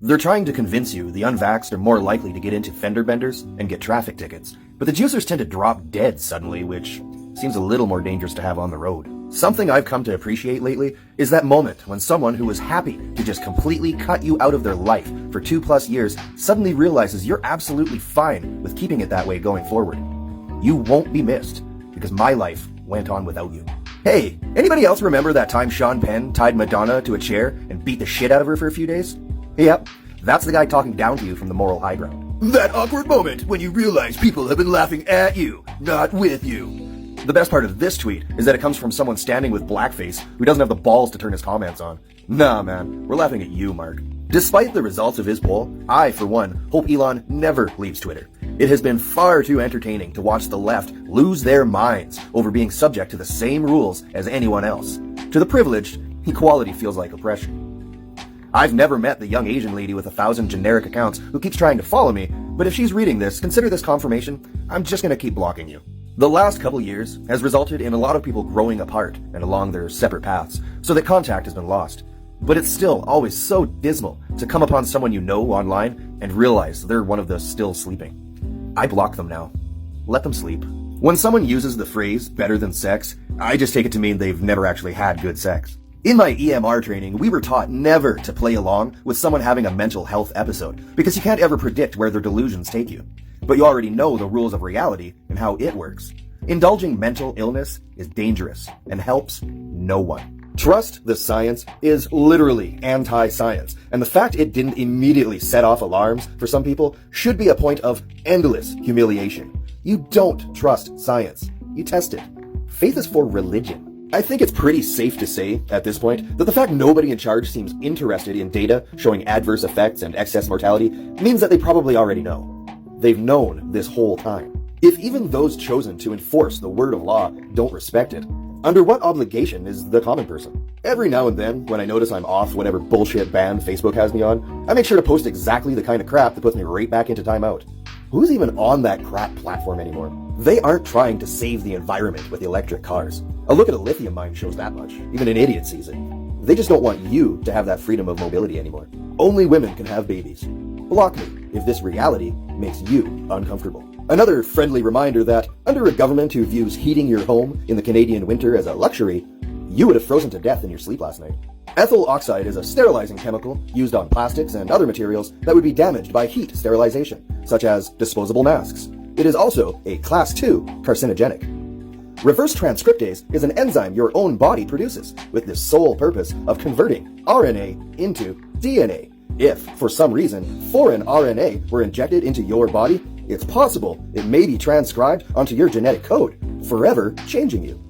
They're trying to convince you the unvaxxed are more likely to get into fender benders and get traffic tickets, but the juicers tend to drop dead suddenly, which seems a little more dangerous to have on the road. Something I've come to appreciate lately is that moment when someone who was happy to just completely cut you out of their life for 2+ years suddenly realizes you're absolutely fine with keeping it that way going forward. You won't be missed, because my life went on without you. Hey, anybody else remember that time Sean Penn tied Madonna to a chair and beat the shit out of her for a few days? Yep, that's the guy talking down to you from the moral high ground. That awkward moment when you realize people have been laughing at you, not with you. The best part of this tweet is that it comes from someone standing with blackface who doesn't have the balls to turn his comments on. Nah, man, we're laughing at you, Mark. Despite the results of his poll, I, for one, hope Elon never leaves Twitter. It has been far too entertaining to watch the left lose their minds over being subject to the same rules as anyone else. To the privileged, equality feels like oppression. I've never met the young Asian lady with 1,000 generic accounts who keeps trying to follow me, but if she's reading this, consider this confirmation. I'm just gonna keep blocking you. The last couple years has resulted in a lot of people growing apart and along their separate paths, so that contact has been lost. But it's still always so dismal to come upon someone you know online and realize they're one of the still sleeping. I block them now. Let them sleep. When someone uses the phrase better than sex, I just take it to mean they've never actually had good sex. In my EMR training, we were taught never to play along with someone having a mental health episode, because you can't ever predict where their delusions take you. But you already know the rules of reality and how it works. Indulging mental illness is dangerous and helps no one. Trust the science is literally anti-science, and the fact it didn't immediately set off alarms for some people should be a point of endless humiliation. You don't trust science. You test it. Faith is for religion. I think it's pretty safe to say, at this point, that the fact nobody in charge seems interested in data showing adverse effects and excess mortality means that they probably already know. They've known this whole time. If even those chosen to enforce the word of law don't respect it, under what obligation is the common person? Every now and then, when I notice I'm off whatever bullshit ban Facebook has me on, I make sure to post exactly the kind of crap that puts me right back into timeout. Who's even on that crap platform anymore? They aren't trying to save the environment with electric cars. A look at a lithium mine shows that much. Even an idiot sees it. They just don't want you to have that freedom of mobility anymore. Only women can have babies. Block me if this reality makes you uncomfortable. Another friendly reminder that, under a government who views heating your home in the Canadian winter as a luxury, you would have frozen to death in your sleep last night. Ethyl oxide is a sterilizing chemical used on plastics and other materials that would be damaged by heat sterilization, such as disposable masks. It is also a Class II carcinogenic. Reverse transcriptase is an enzyme your own body produces, with the sole purpose of converting RNA into DNA. If, for some reason, foreign RNA were injected into your body, it's possible it may be transcribed onto your genetic code, forever changing you.